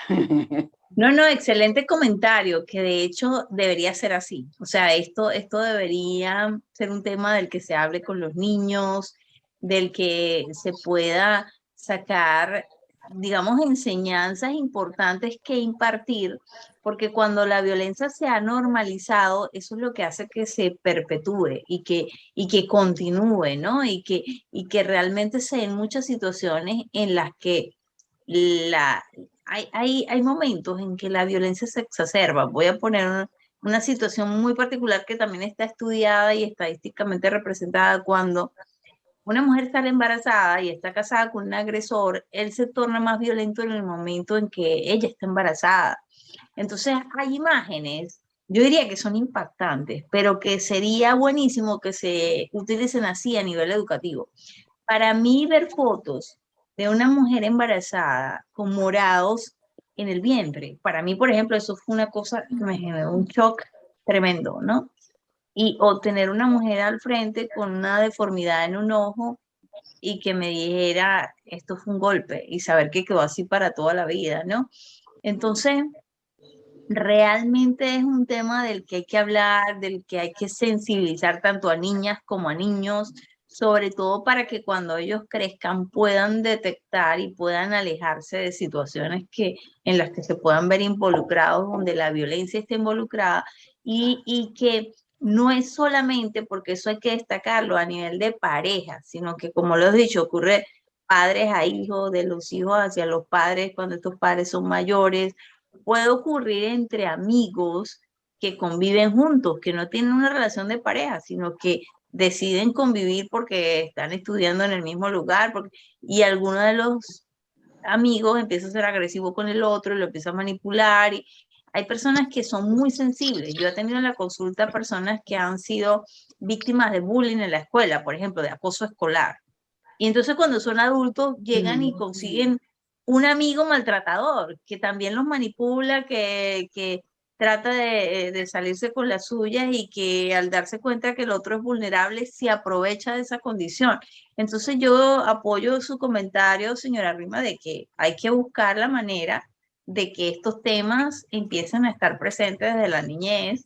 No, excelente comentario, que de hecho debería ser así. O sea, esto debería ser un tema del que se hable con los niños, del que se pueda sacar, digamos, enseñanzas importantes que impartir, porque cuando la violencia se ha normalizado, eso es lo que hace que se perpetúe y que continúe, ¿no? Y que realmente se den muchas situaciones en las que hay momentos en que la violencia se exacerba. Voy a poner una situación muy particular que también está estudiada y estadísticamente representada. Cuando una mujer sale embarazada y está casada con un agresor, él se torna más violento en el momento en que ella está embarazada. Entonces hay imágenes, yo diría que son impactantes, pero que sería buenísimo que se utilicen así a nivel educativo. Para mí, ver fotos de una mujer embarazada con morados en el vientre, para mí, por ejemplo, eso fue una cosa que me generó un shock tremendo, ¿no? Y o tener una mujer al frente con una deformidad en un ojo y que me dijera, esto fue un golpe, y saber que quedó así para toda la vida, ¿no? Entonces, realmente es un tema del que hay que hablar, del que hay que sensibilizar tanto a niñas como a niños, sobre todo para que cuando ellos crezcan puedan detectar y puedan alejarse de situaciones en las que se puedan ver involucrados, donde la violencia esté involucrada y que no es solamente, porque eso hay que destacarlo a nivel de pareja, sino que, como lo he dicho, ocurre padres a hijos, de los hijos hacia los padres cuando estos padres son mayores. Puede ocurrir entre amigos que conviven juntos, que no tienen una relación de pareja, sino que deciden convivir porque están estudiando en el mismo lugar, y alguno de los amigos empieza a ser agresivo con el otro y lo empieza a manipular. Y hay personas que son muy sensibles. Yo he tenido en la consulta personas que han sido víctimas de bullying en la escuela, por ejemplo, de acoso escolar. Y entonces cuando son adultos llegan y consiguen un amigo maltratador que también los manipula, que trata de salirse con las suyas y que al darse cuenta que el otro es vulnerable se aprovecha de esa condición. Entonces yo apoyo su comentario, señora Rima, de que hay que buscar la manera de que estos temas empiecen a estar presentes desde la niñez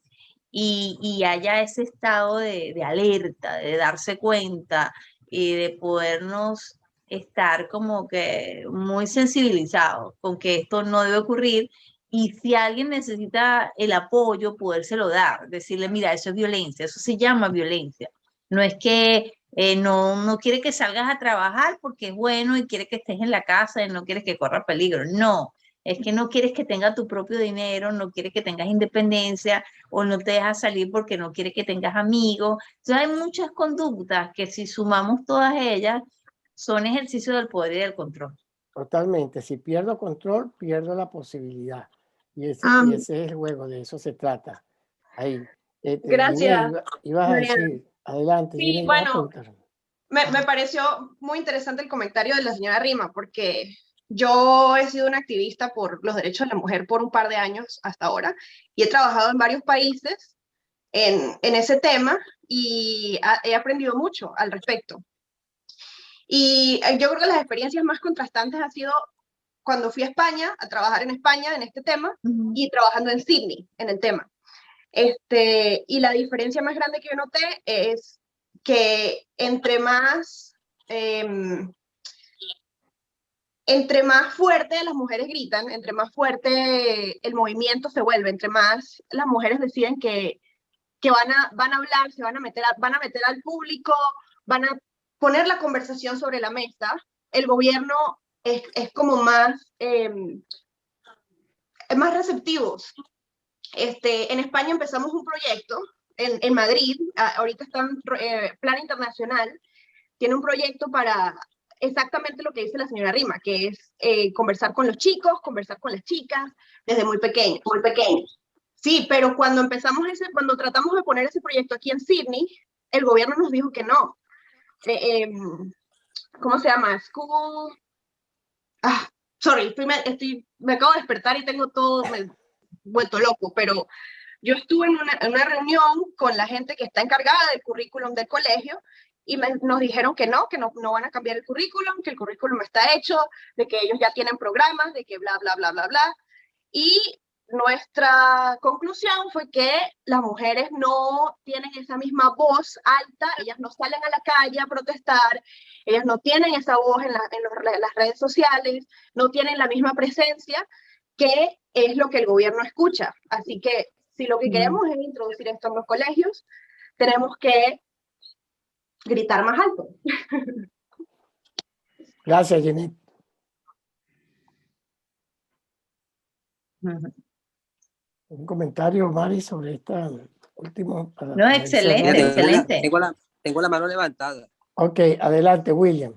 y haya ese estado de alerta, de darse cuenta y de podernos estar como que muy sensibilizados con que esto no debe ocurrir. Y si alguien necesita el apoyo, podérselo dar, decirle, mira, eso es violencia, eso se llama violencia. No es que no quiere que salgas a trabajar porque es bueno y quiere que estés en la casa y no quieres que corra peligro. No, es que no quieres que tenga tu propio dinero, no quieres que tengas independencia o no te dejas salir porque no quiere que tengas amigos. Entonces hay muchas conductas que si sumamos todas ellas son ejercicio del poder y del control. Totalmente. Si pierdo control, pierdo la posibilidad. Y ese es el juego, de eso se trata. Ahí. Gracias. Ginés, ibas a decir, adelante. Sí, Ginés, bueno, me pareció muy interesante el comentario de la señora Rima, porque yo he sido una activista por los derechos de la mujer por un par de años hasta ahora, y he trabajado en varios países en ese tema, y he aprendido mucho al respecto. Y yo creo que las experiencias más contrastantes han sido cuando fui a España, a trabajar en España en este tema, y trabajando en Sydney en el tema. Y la diferencia más grande que yo noté es que entre más fuerte las mujeres gritan, entre más fuerte el movimiento se vuelve, entre más las mujeres deciden que van a hablar, se van a meter al público, van a poner la conversación sobre la mesa, el gobierno es como más receptivos. En España empezamos un proyecto en Madrid, ahorita está en Plan Internacional, tiene un proyecto para exactamente lo que dice la señora Rima, que es conversar con los chicos, conversar con las chicas, desde muy pequeños. Sí, pero cuando tratamos de poner ese proyecto aquí en Sydney, el gobierno nos dijo que no. ¿Cómo se llama? School... sorry, me acabo de despertar y tengo todo vuelto loco, pero yo estuve en una reunión con la gente que está encargada del currículum del colegio y nos dijeron que no van a cambiar el currículum, que el currículum está hecho, de que ellos ya tienen programas, de que bla, bla, bla, bla, bla. Y nuestra conclusión fue que las mujeres no tienen esa misma voz alta, ellas no salen a la calle a protestar, ellas no tienen esa voz en las redes sociales, no tienen la misma presencia que es lo que el gobierno escucha. Así que si lo que queremos es introducir esto en los colegios, tenemos que gritar más alto. Gracias, Jeanette. Un comentario, Mari, sobre esta última. No, excelente, excelente. Tengo la mano levantada. Ok, adelante, William.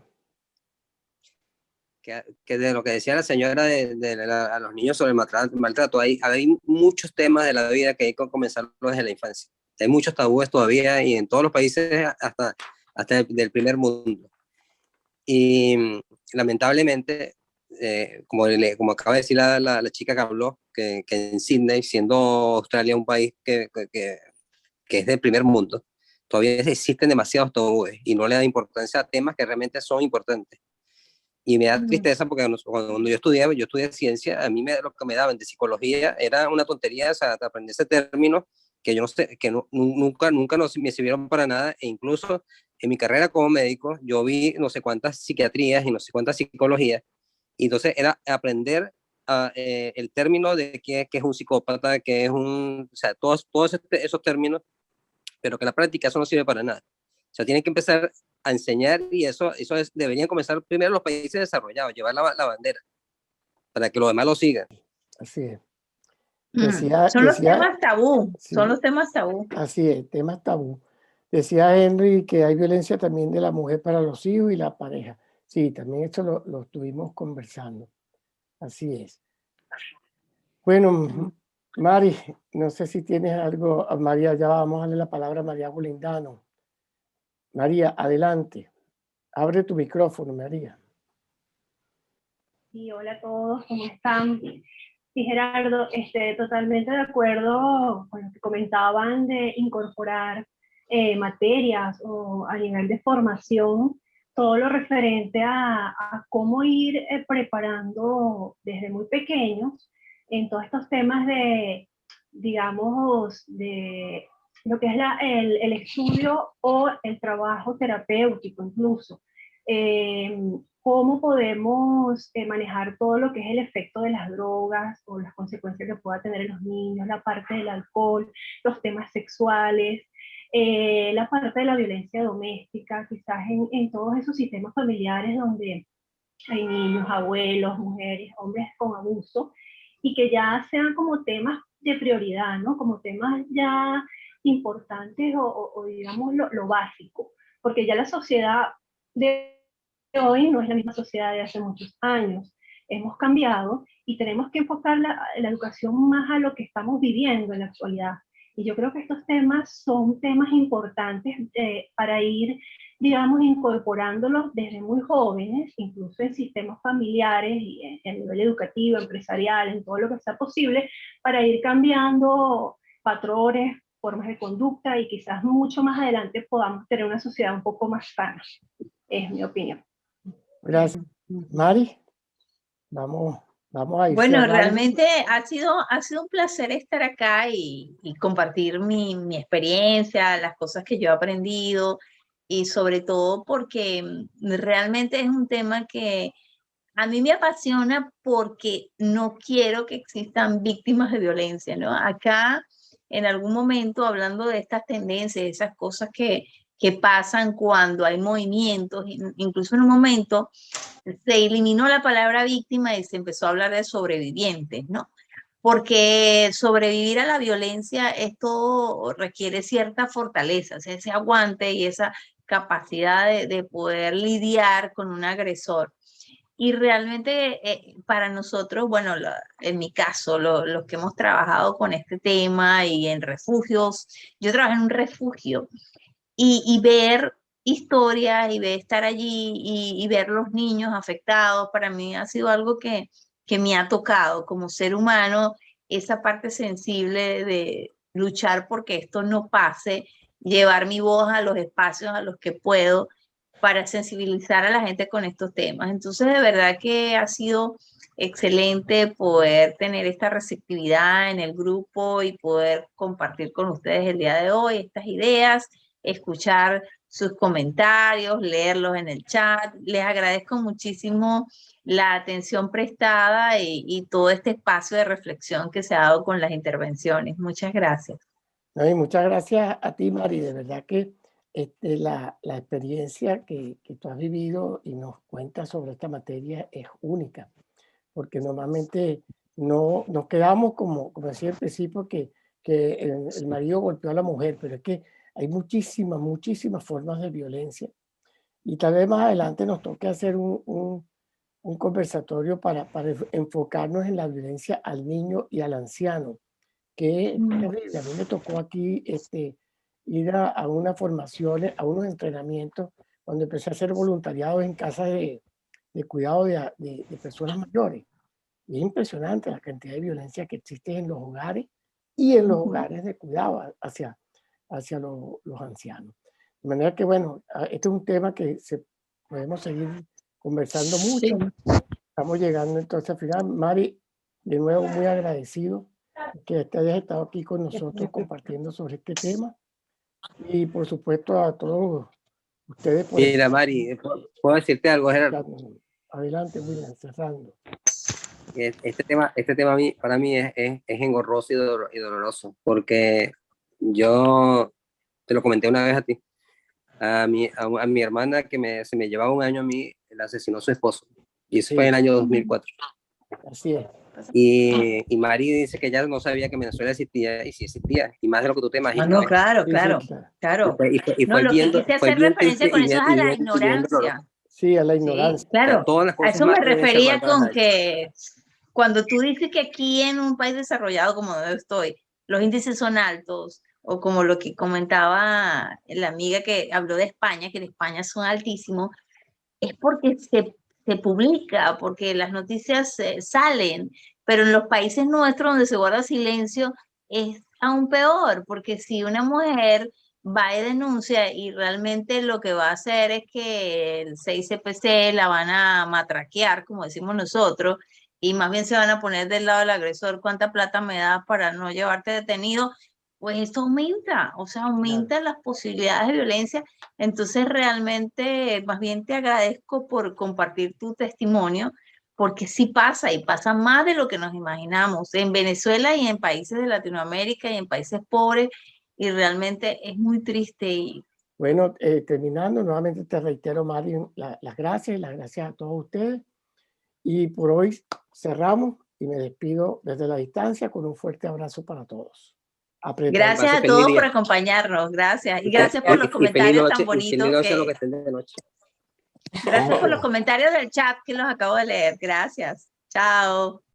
Que de lo que decía la señora a los niños sobre el maltrato, hay muchos temas de la vida que hay que comenzarlo desde la infancia. Hay muchos tabúes todavía y en todos los países hasta del primer mundo. Y lamentablemente, como acaba de decir la chica que habló, que en Sydney, siendo Australia un país que es del primer mundo, todavía existen demasiados tabúes y no le da importancia a temas que realmente son importantes. Y me da tristeza porque cuando yo estudié ciencia, a mí lo que me daban de psicología era una tontería, o sea, aprender ese término que yo no sé, que nunca me sirvieron para nada, e incluso en mi carrera como médico, yo vi no sé cuántas psiquiatrías y no sé cuántas psicologías, y entonces era aprender el término de qué es un psicópata, qué es o sea, todos esos términos, pero que en la práctica eso no sirve para nada. O sea, tienen que empezar a enseñar y deberían comenzar primero los países desarrollados, llevar la bandera, para que los demás lo sigan. Así es. Son los temas tabú, sí, son los temas tabú. Así es, temas tabú. Decía Henry que hay violencia también de la mujer para los hijos y la pareja. Sí, también esto lo estuvimos conversando. Así es. Bueno, Mari, no sé si tienes algo. María, ya vamos a darle la palabra a María Golindano. María, adelante. Abre tu micrófono, María. Sí, hola a todos, ¿cómo están? Sí, Gerardo, totalmente de acuerdo con lo que comentaban de incorporar materias o a nivel de formación, todo lo referente a cómo ir preparando desde muy pequeños en todos estos temas de, digamos, de lo que es el estudio o el trabajo terapéutico incluso. Cómo podemos manejar todo lo que es el efecto de las drogas o las consecuencias que pueda tener en los niños, la parte del alcohol, los temas sexuales, la parte de la violencia doméstica, quizás en todos esos sistemas familiares donde hay niños, abuelos, mujeres, hombres con abuso, y que ya sean como temas de prioridad, ¿no? Como temas ya importantes o digamos lo básico, porque ya la sociedad de hoy no es la misma sociedad de hace muchos años. Hemos cambiado y tenemos que enfocar la educación más a lo que estamos viviendo en la actualidad. Y yo creo que estos temas son temas importantes para ir, digamos, incorporándolos desde muy jóvenes, incluso en sistemas familiares y a nivel educativo, empresarial, en todo lo que sea posible, para ir cambiando patrones, formas de conducta y quizás mucho más adelante podamos tener una sociedad un poco más sana. Es mi opinión. Gracias. Mari, vamos a ir. Bueno, realmente ha sido un placer estar acá y compartir mi experiencia, las cosas que yo he aprendido y sobre todo porque realmente es un tema que a mí me apasiona porque no quiero que existan víctimas de violencia, ¿no? Acá, en algún momento, hablando de estas tendencias, esas cosas que pasan cuando hay movimientos, incluso en un momento se eliminó la palabra víctima y se empezó a hablar de sobrevivientes, ¿no? Porque sobrevivir a la violencia, esto requiere cierta fortaleza, o sea, ese aguante y esa capacidad de poder lidiar con un agresor. Y realmente para nosotros, bueno, en mi caso, los que hemos trabajado con este tema y en refugios, yo trabajé en un refugio y ver historias y ver estar allí y ver los niños afectados, para mí ha sido algo que me ha tocado como ser humano, esa parte sensible luchar porque esto no pase, llevar mi voz a los espacios a los que puedo para sensibilizar a la gente con estos temas. Entonces, de verdad que ha sido excelente poder tener esta receptividad en el grupo y poder compartir con ustedes el día de hoy estas ideas, escuchar sus comentarios, leerlos en el chat. Les agradezco muchísimo la atención prestada y todo este espacio de reflexión que se ha dado con las intervenciones. Muchas gracias. No, y muchas gracias a ti, Mari. De verdad que la experiencia que tú has vivido y nos cuentas sobre esta materia es única, porque normalmente no nos quedamos como decía al principio, que el marido golpeó a la mujer, pero es que hay muchísimas formas de violencia. Y tal vez más adelante nos toque hacer un conversatorio para enfocarnos en la violencia al niño y al anciano, que es terrible. A mí me tocó aquí ir a unas formaciones, a unos entrenamientos, cuando empecé a hacer voluntariado en casas de cuidado de personas mayores. Y es impresionante la cantidad de violencia que existe en los hogares y en los hogares de cuidado hacia los ancianos. De manera que, bueno, este es un tema que podemos seguir conversando mucho. Sí. Estamos llegando entonces al final. Mari, de nuevo muy agradecido que te hayas estado aquí con nosotros compartiendo sobre este tema. Y por supuesto a todos ustedes. Mira, Mari, ¿puedo decirte algo, Gerardo? Adelante, William, cerrando. Este tema para mí es engorroso y doloroso, porque yo te lo comenté una vez a ti. A mi hermana, que se me llevaba un año a mí, la asesinó su esposo. Y eso fue en el año 2004. Así es. Y Mari dice que ella no sabía que Venezuela existía, y sí existía, y más de lo que tú te imaginas. No, claro. Y fue lo viendo, que quise hacer referencia con eso es a la ignorancia. Sí, a la ignorancia. Sí, claro, a eso me refería con que cuando tú dices que aquí en un país desarrollado como donde estoy, los índices son altos, o como lo que comentaba la amiga que habló de España, que en España son altísimos, es porque se publica, porque las noticias salen, pero en los países nuestros donde se guarda silencio es aún peor, porque si una mujer va y denuncia y realmente lo que va a hacer es que el 6CPC la van a matraquear, como decimos nosotros, y más bien se van a poner del lado del agresor, ¿cuánta plata me das para no llevarte detenido? Pues esto aumenta, o sea, aumenta las posibilidades de violencia. Entonces realmente más bien te agradezco por compartir tu testimonio, porque sí pasa y pasa más de lo que nos imaginamos en Venezuela y en países de Latinoamérica y en países pobres, y realmente es muy triste. Bueno, terminando, nuevamente te reitero, Mari, las gracias a todos ustedes. Y por hoy cerramos y me despido desde la distancia con un fuerte abrazo para todos. Gracias a todos por acompañarnos, gracias. Y gracias por los comentarios tan bonitos. Gracias por los comentarios del chat que los acabo de leer. Gracias. Chao.